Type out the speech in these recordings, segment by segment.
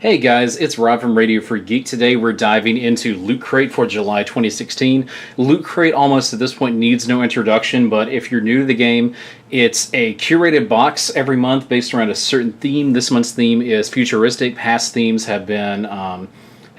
Hey guys, it's Rob from Radio Free Geek. Today we're diving into Loot Crate for July 2016. Loot Crate almost at this point needs no introduction, but if you're new to the game, it's a curated box every month based around a certain theme. This month's theme is futuristic. Past themes have been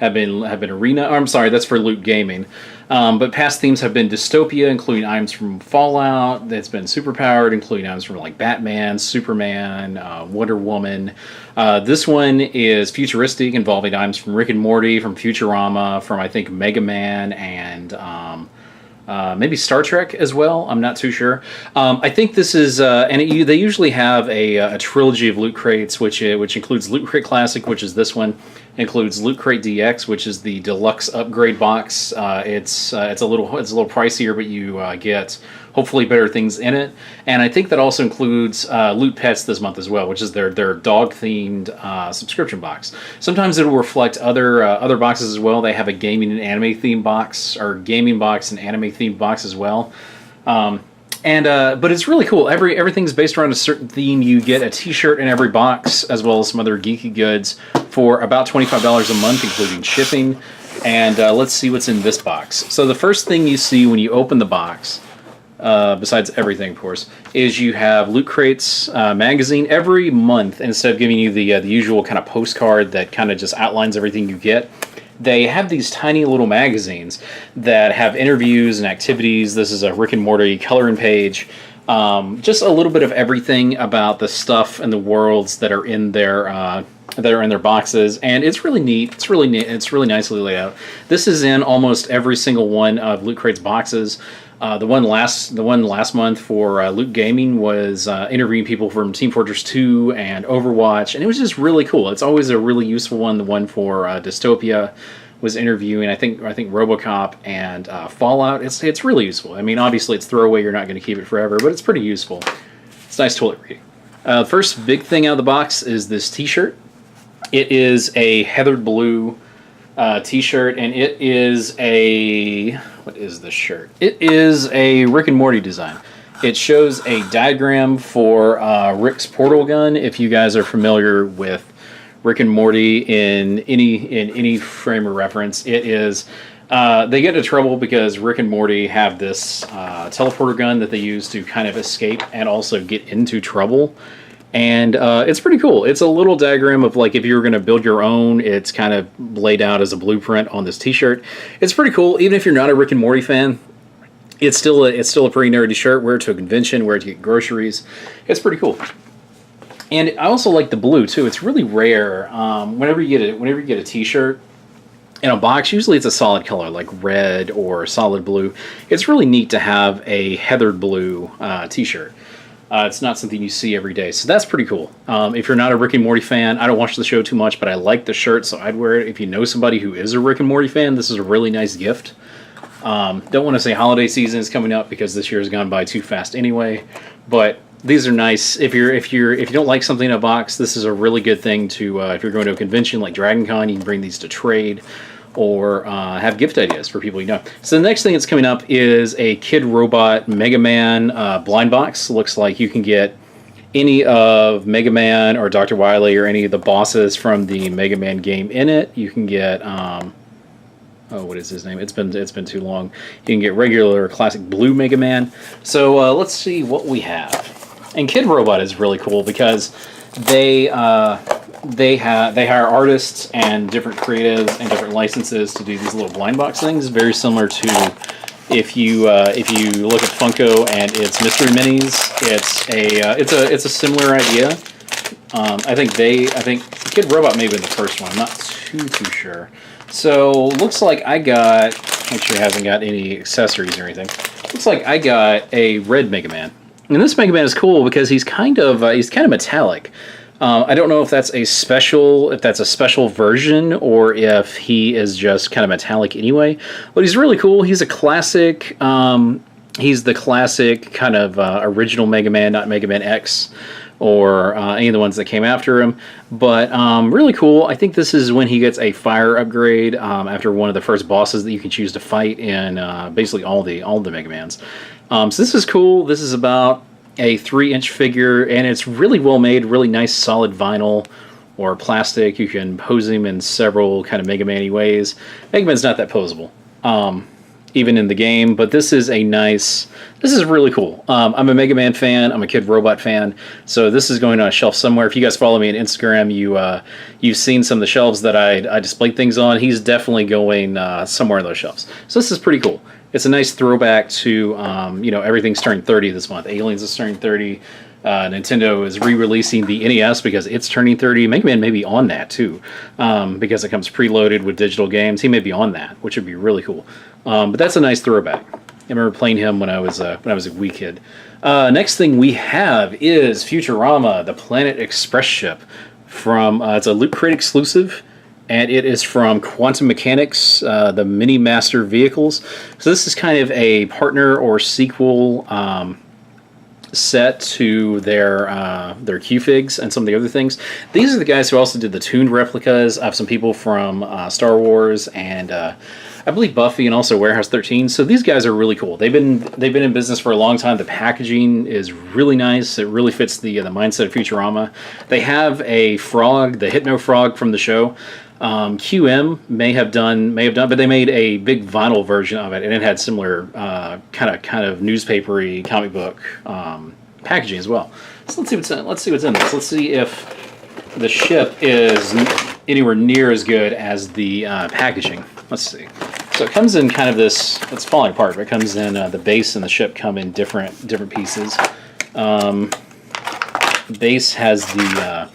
arena. I'm sorry, that's for Loot Gaming. But past themes have been dystopia, including items from Fallout. That's been superpowered, including items from like Batman, Superman, Wonder Woman. This one is futuristic, involving items from Rick and Morty, from Futurama, from I think Mega Man, and maybe Star Trek as well. I'm not too sure. I think this is, they usually have a trilogy of Loot Crates, which includes Loot Crate Classic, which is this one. Includes Loot Crate DX, which is the deluxe upgrade box. It's a little pricier, but you get hopefully better things in it. And I think that also includes Loot Pets this month as well, which is their dog themed subscription box. Sometimes it will reflect other boxes as well. They have a gaming and anime theme box, or gaming box and anime themed box as well. But it's really cool. Everything's based around a certain theme. You get a t-shirt in every box, as well as some other geeky goods for about $25 a month, including shipping. And let's see what's in this box. So the first thing you see when you open the box, besides everything, of course, is you have Loot Crates magazine. Every month, instead of giving you the usual kind of postcard that kind of just outlines everything you get, they have these tiny little magazines that have interviews and activities. This is a Rick and Morty coloring page. Just a little bit of everything about the stuff and the worlds that are in their boxes, and it's really neat. It's really neat. It's really nicely laid out. This is in almost every single one of Loot Crate's boxes. The one last month for Loot Gaming was interviewing people from Team Fortress 2 and Overwatch, and it was just really cool. It's always a really useful one. The one for Dystopia was interviewing, I think RoboCop and Fallout. It's really useful. I mean, obviously it's throwaway. You're not going to keep it forever, but it's pretty useful. It's nice toilet reading. The first big thing out of the box is this T-shirt. It is a heathered blue T-shirt, and it is a... What is this shirt? It is a Rick and Morty design. It shows a diagram for Rick's portal gun. If you guys are familiar with Rick and Morty in any frame of reference, it is... they get into trouble because Rick and Morty have this teleporter gun that they use to kind of escape and also get into trouble. And it's pretty cool. It's a little diagram of, like, if you were going to build your own, it's kind of laid out as a blueprint on this t-shirt. It's pretty cool. Even if you're not a Rick and Morty fan, it's still a pretty nerdy shirt. Wear it to a convention, wear it to get groceries. It's pretty cool. And I also like the blue, too. It's really rare. Whenever you get a t-shirt in a box, usually it's a solid color, like red or solid blue. It's really neat to have a heathered blue t-shirt. It's not something you see every day, so that's pretty cool. If you're not a Rick and Morty fan, I don't watch the show too much, but I like the shirt, so I'd wear it. If you know somebody who is a Rick and Morty fan, this is a really nice gift. Don't want to say holiday season is coming up because this year has gone by too fast anyway, but these are nice. If you don't like something in a box, this is a really good thing to. If you're going to a convention like Dragon Con, you can bring these to trade, or have gift ideas for people you know. So the next thing that's coming up is a Kid Robot Mega Man blind box. Looks like you can get any of Mega Man or Dr. Wily or any of the bosses from the Mega Man game in it. You can get what is his name? It's been too long. You can get regular classic blue Mega Man. So let's see what we have. And Kid Robot is really cool because they hire artists and different creatives and different licenses to do these little blind box things. Very similar to if you look at Funko and its mystery minis. It's a similar idea. I think Kid Robot may have been the first one. I'm not too sure. So looks like I got, actually hasn't got any accessories or anything. Looks like I got a red Mega Man. And this Mega Man is cool because he's kind of metallic. I don't know if that's a special version or if he is just kind of metallic anyway. But he's really cool. He's a classic. He's the classic kind of original Mega Man, not Mega Man X or any of the ones that came after him. But really cool. I think this is when he gets a fire upgrade after one of the first bosses that you can choose to fight in basically all the Mega Mans. So this is cool. This is about a 3-inch figure, and it's really well made, really nice solid vinyl or plastic. You can pose him in several kind of Mega Man-y ways. Mega Man's not that posable, even in the game, but this is really cool. I'm a Mega Man fan. I'm a Kid Robot fan. So this is going on a shelf somewhere. If you guys follow me on Instagram, you've seen some of the shelves that I displayed things on. He's definitely going somewhere in those shelves. So this is pretty cool. It's a nice throwback to, everything's turning 30 this month. Aliens is turning 30. Nintendo is re-releasing the NES because it's turning 30. Mega Man may be on that too, because it comes preloaded with digital games. He may be on that, which would be really cool. But that's a nice throwback. I remember playing him when I was a wee kid. Next thing we have is Futurama, the Planet Express ship from it's a Loot Crate exclusive, and it is from Quantum Mechanics, the Mini Master Vehicles. So this is kind of a partner or sequel set to their Q-Figs and some of the other things. These are the guys who also did the tuned replicas of some people from Star Wars and I believe Buffy and also Warehouse 13. So these guys are really cool. They've been in business for a long time. The packaging is really nice. It really fits the mindset of Futurama. They have a frog, the Hypno Frog from the show. QM may have done, but they made a big vinyl version of it, and it had similar kind of newspapery comic book packaging as well. So let's see what's in this. Let's see if the ship is anywhere near as good as the packaging. Let's see. So it comes in kind of this. It's falling apart, but it comes in the base and the ship come in different pieces. The base has the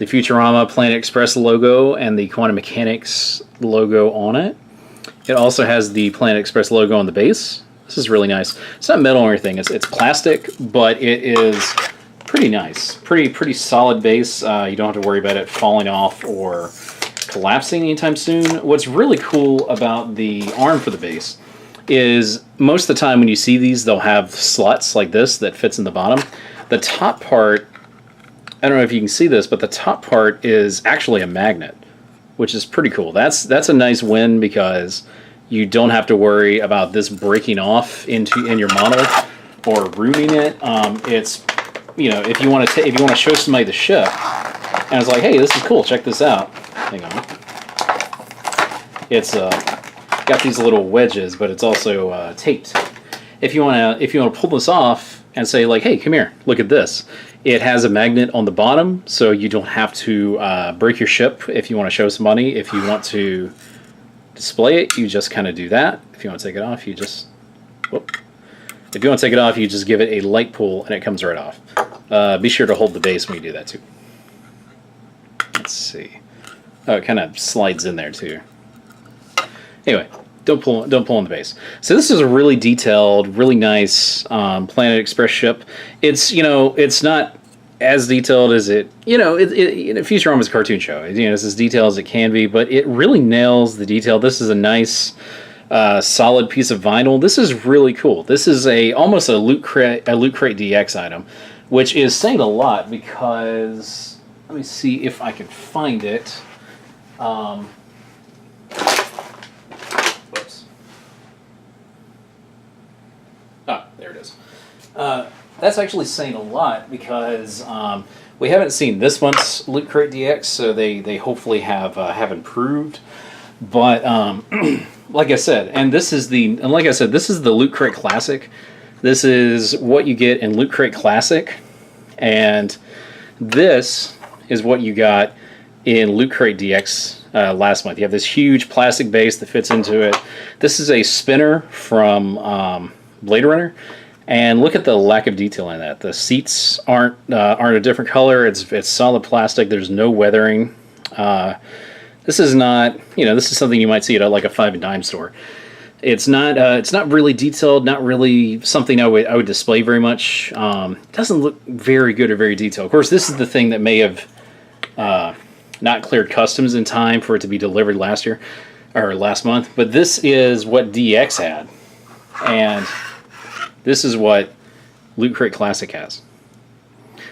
Futurama Planet Express logo and the Quantum Mechanics logo on it. It also has the Planet Express logo on the base. This is really nice. It's not metal or anything. It's plastic, but it is pretty nice. Pretty solid base. You don't have to worry about it falling off or collapsing anytime soon. What's really cool about the arm for the base is most of the time when you see these, they'll have slots like this that fits in the bottom. The top part, I don't know if you can see this, but the top part is actually a magnet, which is pretty cool. That's a nice win because you don't have to worry about this breaking off in your model or ruining it. It's if you want to show somebody the ship and it's like, hey, this is cool, check this out. Hang on. It's got these little wedges, but it's also taped. If you want to pull this off and say like, hey, come here, look at this. It has a magnet on the bottom, so you don't have to break your ship if you want to show somebody. If you want to display it, you just kind of do that. If you want to take it off, you just... Whoop. If you want to take it off, you just give it a light pull, and it comes right off. Be sure to hold the base when you do that, too. Let's see. Oh, it kind of slides in there, too. Anyway, don't pull on the base. So this is a really detailed, really nice Planet Express ship. It's not as detailed as Futurama's a cartoon show. It's as detailed as it can be, but it really nails the detail. This is a nice, solid piece of vinyl. This is really cool. This is almost a Loot Crate DX item, which is saying a lot because let me see if I can find it. There it is. That's actually saying a lot because we haven't seen this month's Loot Crate DX, so they hopefully have improved. But like I said, this is the Loot Crate Classic. This is what you get in Loot Crate Classic, and this is what you got in Loot Crate DX last month. You have this huge plastic base that fits into it. This is a spinner from Blade Runner, and look at the lack of detail in that. The seats aren't a different color. It's solid plastic. There's no weathering. This is not, this is something you might see at like a 5 and dime store. It's not really detailed. Not really something I would display very much. It doesn't look very good or very detailed. Of course, this is the thing that may have not cleared customs in time for it to be delivered last month. But this is what DX had, and this is what Loot Crate Classic has.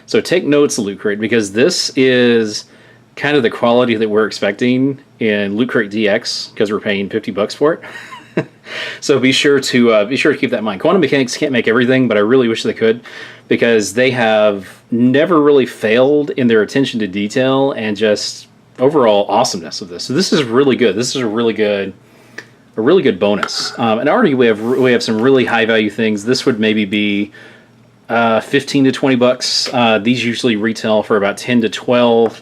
So take notes, Loot Crate, because this is kind of the quality that we're expecting in Loot Crate DX because we're paying $50 for it. So be sure to keep that in mind. Quantum Mechanics can't make everything, but I really wish they could, because they have never really failed in their attention to detail and just overall awesomeness of this. So this is really good. This is a really good bonus. And already we have some really high value things. This would maybe be 15 to 20 bucks. These usually retail for about 10 to 12.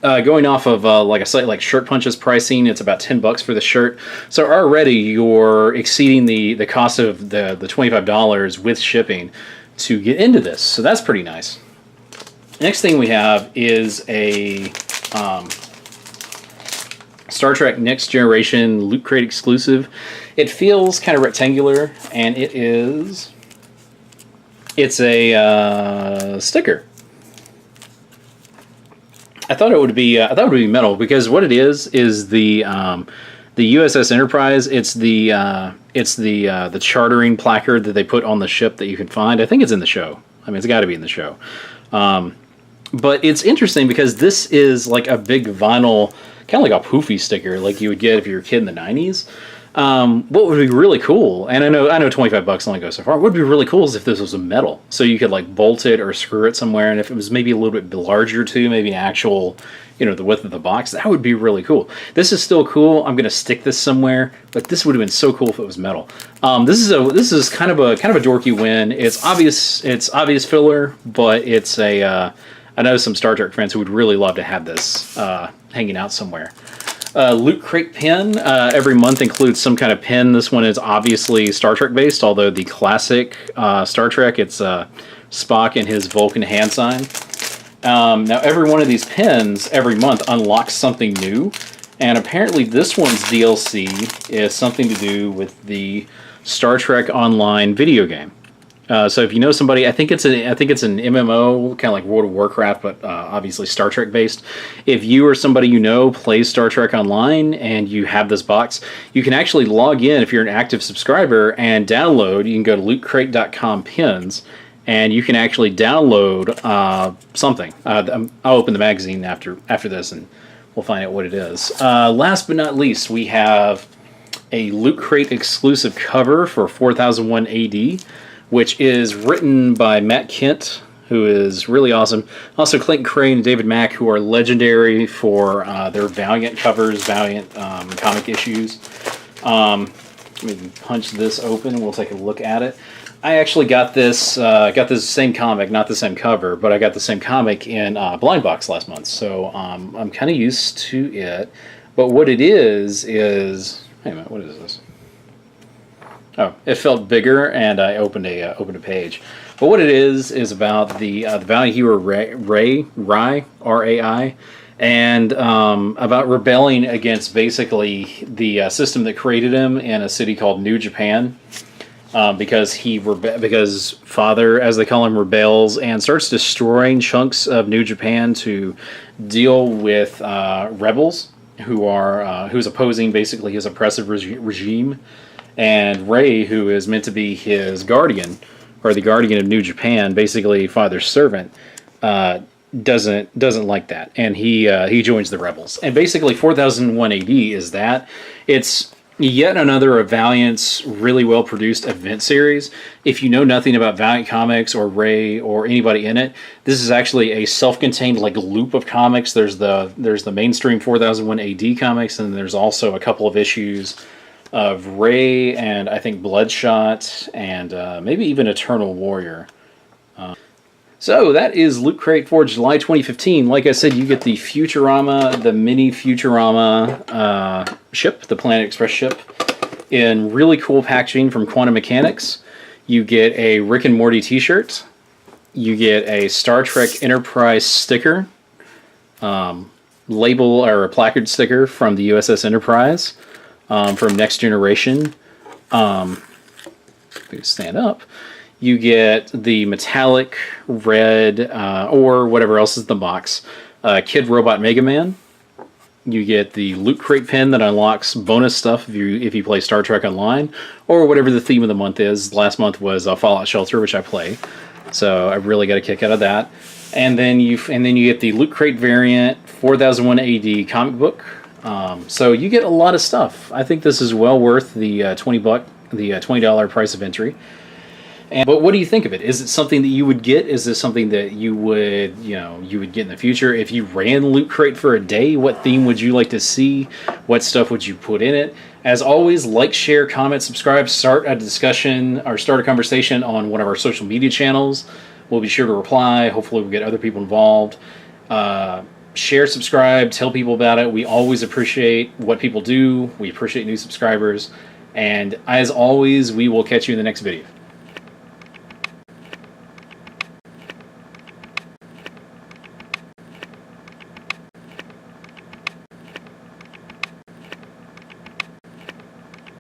Going off of like a site like Shirt Punch's pricing, it's about 10 bucks for the shirt. So already you're exceeding the cost of the $25 with shipping to get into this. So that's pretty nice. Next thing we have is a Star Trek Next Generation Loot Crate exclusive. It feels kind of rectangular, and it's a sticker. I thought it would be metal, because what it is the USS Enterprise. It's the chartering placard that they put on the ship that you can find. I think it's in the show. I mean, it's got to be in the show. But it's interesting because this is like a big vinyl, kind of like a poofy sticker, like you would get if you were a kid in the 90s. What would be really cool, and I know 25 bucks only goes so far. What would be really cool is if this was a metal, so you could like bolt it or screw it somewhere, and if it was maybe a little bit larger too, maybe an actual, the width of the box, that would be really cool. This is still cool. I'm gonna stick this somewhere, but this would have been so cool if it was metal. This is kind of a dorky win. It's obvious filler, but it's a I know some Star Trek fans who would really love to have this hanging out somewhere. Loot Crate pin. Every month includes some kind of pin. This one is obviously Star Trek based, although the classic Star Trek, it's Spock and his Vulcan hand sign. Now every one of these pins every month unlocks something new, and apparently this one's DLC is something to do with the Star Trek Online video game. So if you know somebody, I think it's an MMO, kind of like World of Warcraft, but obviously Star Trek based. If you or somebody you know plays Star Trek Online and you have this box, you can actually log in if you're an active subscriber and download. You can go to lootcrate.com pins, and you can actually download something. I'll open the magazine after this, and we'll find out what it is. Last but not least, we have a Loot Crate exclusive cover for 4001 AD. Which is written by Matt Kent, who is really awesome. Also, Clayton Crane and David Mack, who are legendary for their Valiant covers, Valiant comic issues. Let me punch this open and we'll take a look at it. I actually got this same comic, not the same cover, but I got the same comic in Blind Box last month, so I'm kind of used to it. But what it is wait a minute, what is this? Oh, it felt bigger, and I opened a page. But what it is about the Valiant hero Rai, R-A-I, and about rebelling against basically the system that created him in a city called New Japan, because Father, as they call him, rebels and starts destroying chunks of New Japan to deal with rebels who's opposing basically his oppressive regime. And Ray, who is meant to be his guardian, or the guardian of New Japan, basically Father's servant, doesn't like that, and he joins the rebels. And basically, 4001 AD is that. It's yet another of Valiant's really well produced event series. If you know nothing about Valiant comics or Ray or anybody in it, this is actually a self-contained like loop of comics. There's the mainstream 4001 AD comics, and there's also a couple of issues of Ray and I think Bloodshot and maybe even Eternal Warrior. So that is Loot Crate for July 2015. Like I said, you get the Futurama, the mini Futurama ship, the Planet Express ship, in really cool packaging from Quantum Mechanics. You get a Rick and Morty t-shirt. You get a Star Trek Enterprise sticker, label or a placard sticker from the USS Enterprise. From Next Generation. Stand up. You get the metallic red or whatever else is in the box. Kid Robot Mega Man. You get the Loot Crate pin that unlocks bonus stuff if you play Star Trek Online, or whatever the theme of the month is. Last month was Fallout Shelter, which I play, so I really got a kick out of that. And then you get the Loot Crate variant 4001 AD comic book. So you get a lot of stuff. I think this is well worth the $20 price of entry. But what do you think of it? Is it something that you would get? Is this something that you would get in the future? If you ran Loot Crate for a day, what theme would you like to see? What stuff would you put in it? As always, like, share, comment, subscribe, start a discussion or start a conversation on one of our social media channels. We'll be sure to reply. Hopefully we'll get other people involved. Share, subscribe, tell people about it. We always appreciate what people do. We appreciate new subscribers. And as always, we will catch you in the next video.